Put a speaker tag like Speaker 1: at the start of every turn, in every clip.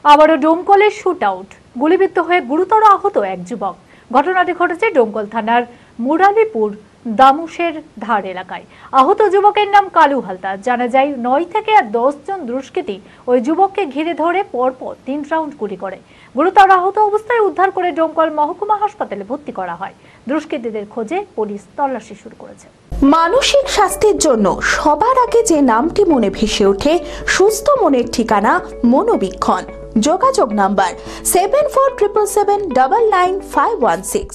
Speaker 1: আবারও ডোমকলের shoot out, গুলিবিদ্ধ হয়ে গুরুতর আহত এক যুবক। ঘটনাটি ঘটেছে ডোমকল থানার মুরালিপুর দামুশের ধার এলাকায়। আহত যুবকের নাম কালু হালদার। জানা যায় 9 থেকে 10 জন দুষ্কৃতী ওই যুবককে ঘিরে ধরে পরপর 3 রাউন্ড গুলি করে। গুরুতর আহত অবস্থায় উদ্ধার করে ডোমকল মহকুমা হাসপাতালে ভর্তি করা হয়। দুষ্কৃতীদের খোঁজে পুলিশ তল্লাশি শুরু করেছে।
Speaker 2: মানসিক স্বাস্থ্যের জন্য সবার আগে যে নামটি মনে ভেসে ওঠে, সুস্থ মনের ঠিকানা মনোবীক্ষণ। যোগাযোগ নাম্বার 7477799516।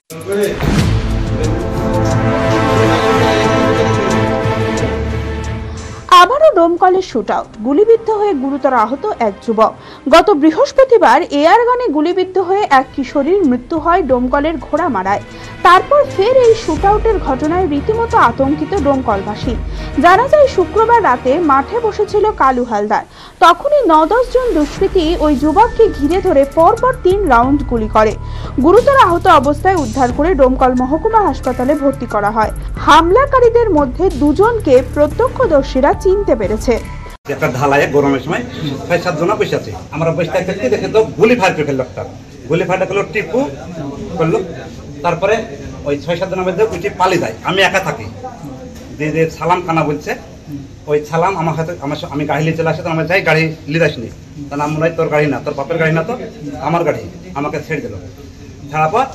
Speaker 2: আবারও ডোমকলের শুট আউট, গুলিবিদ্ধ হয়ে গুরুতর আহত এক যুবক। গত বৃহস্পতিবার এয়ার গানে গুলিবিদ্ধ হয়ে এক কিশোরীর মৃত্যু হয় ডোমকলের ঘোড়ামারায়। তারপর ফের এই শুট আউটের ঘটনায় রীতিমতো আতঙ্কিত ডোমকলবাসী। জানা যায় শুক্রবার রাতে মাঠে বসেছিল কালু হালদার। তখনই 9-10 জন দুষ্কৃতী ওই যুবককে ঘিরে ধরে পরপর 3 রাউন্ড গুলি করে। গুরুতর আহত অবস্থায় উদ্ধার করে ডোমকল মহকুমা হাসপাতালে ভর্তি করা হয়। হামলাকারীদের মধ্যে 2 জনকে প্রত্যক্ষদর্শীরা চিনতে পেরেছে।
Speaker 3: একটা ঢালায় গরমের সময় 6-7 জন বসে আছে। আমরা বসে থাকতে দেখে তো গুলি ফায়ার করে ফেললো। একটা গুলি ফায়ার করলো, টিপু করলো। তারপরে ওই 6-7 জনের মধ্যে উঠে পালিয়ে যায়। আমি একা থাকি। যে সালাম খানা বলছে, ওই সালাম আমার হাতে, আমি গাড়ি নিয়ে চলে আসে। তো আমরা যাই, গাড়ি লিদাস নি। তা নাম মনে হয় তোর গাড়ি না, তোর বাপের গাড়ি না, তো আমার গাড়ি। আমাকে ছেড়ে দিল। ছাড়ার পর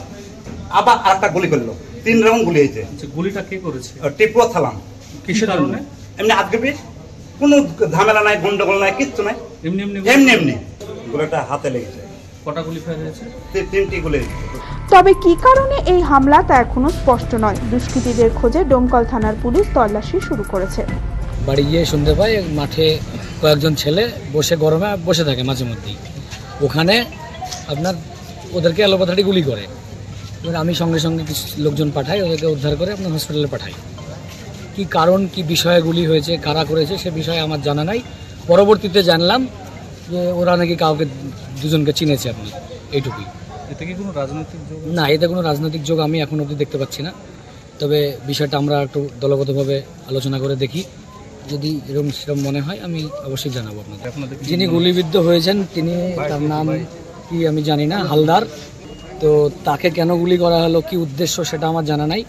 Speaker 3: আবার আরেকটা গুলি করলো। 3 রাউন্ড গুলি হয়েছে।
Speaker 4: গুলিটা কে করেছে?
Speaker 3: টিপু সালাম।
Speaker 4: কিসের কারণে?
Speaker 3: এমনি আজকে কোনো ঝামেলা নাই, গন্ডগোল নাই, কিচ্ছু নাই। এমনি গুলিটা হাতে লেগেছে।
Speaker 4: কটা গুলি ফায়ার হয়েছে?
Speaker 3: 3টি গুলি।
Speaker 2: তবে কি কারণে এই হামলা তা এখনো স্পষ্ট নয়। দুষ্কৃতীদের খোঁজে ডোমকল থানার পুলিশ তল্লাশি শুরু করেছে।
Speaker 5: বাড়ি গিয়ে শুনতে পাই মাঠে কয়েকজন ছেলে বসে গরমে বসে থাকে মাঝে মধ্যেই। ওখানে আপনার ওদেরকে এলোপাথারি গুলি করে। আমি সঙ্গে সঙ্গে কিছু লোকজন পাঠাই, ওদেরকে উদ্ধার করে আপনার হসপিটালে পাঠাই। কি কারণ, কি বিষয়ে গুলি হয়েছে, কারা করেছে সে বিষয়ে আমার জানা নাই। পরবর্তীতে জানলাম যে ওরা নাকি কাউকে 2 জনকে চিনেছে। আপনি এইটুকুই।
Speaker 4: এতে কি কোনো রাজনৈতিক যোগ?
Speaker 5: না, এতে কোনো রাজনৈতিক যোগ আমি এখন অবধি দেখতে পাচ্ছি না। তবে বিষয়টা আমরা একটু দলগতভাবে আলোচনা করে দেখি। যদি সেরকম মনে হয় আমি অবশ্যই জানাবো আপনাদের। যিনি গুলিবিদ্ধ হয়েছেন তিনি, তার নাম কি আমি জানি না, হালদার। তো তাকে কেন গুলি করা হলো, কি উদ্দেশ্য সেটা আমার জানা নাই।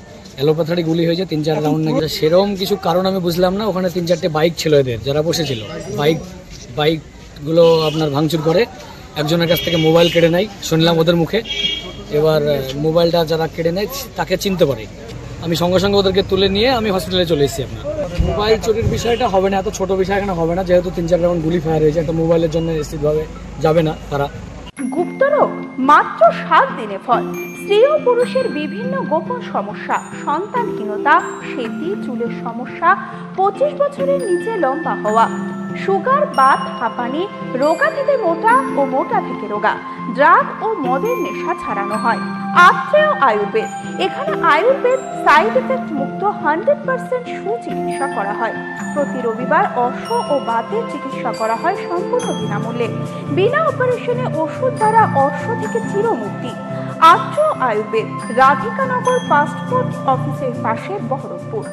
Speaker 5: এলোপাথারি গুলি হয়েছে 3-4 রাউন্ড নাকি। সেরকম কিছু কারণ আমি বুঝলাম না। ওখানে 3-4টে বাইক ছিল এদের, যারা বসেছিল। বাইকগুলো আপনার ভাঙচুর করে। একজনের কাছ থেকে মোবাইল কেড়ে নেয় শুনলাম ওদের মুখে। এবার মোবাইলটা যারা কেড়ে নেয় তাকে চিনতে পারে। আমি সঙ্গে সঙ্গে ওদেরকে তুলে নিয়ে আমি হসপিটালে চলে এসেছি। আপনার মোবাইল চুরির বিষয়টা হবে না, এত ছোট বিষয় এখানে হবে না। যেহেতু 3-4 রাউন্ড গুলি ফায়ার হয়েছে, একটা মোবাইলের জন্য নিশ্চিতভাবে যাবে না তারা।
Speaker 2: গুপ্তরোগ মাত্র 7 দিনে ফল। স্ত্রী ও পুরুষের বিভিন্ন গোপন সমস্যা, সন্তানহীনতা, সেতি, চুলের সমস্যা, 25 বছরের নিচে লম্বা হওয়া, সুগার, বাত, হাঁপানি, রোগা থেকে মোটা ও মোটা থেকে রোগা, ড্রাগ ও মদের নেশা ছাড়ানো হয়। আত্রেয় আয়ুর্বেদ। এখানে আয়ুর্বেদ সাইড এফেক্ট মুক্ত 100% সুচিকিৎসা করা হয়। প্রতি রবিবার অর্শ ও বাতের চিকিৎসা করা হয় সম্পূর্ণ বিনামূল্যে। বিনা অপারেশনে ওষুধ দ্বারা অর্শ থেকে চিরমুক্তি। আত্রেয় আয়ুর্বেদ, রাধিকানগর পাসপোর্ট অফিসের পাশে, বহরমপুর।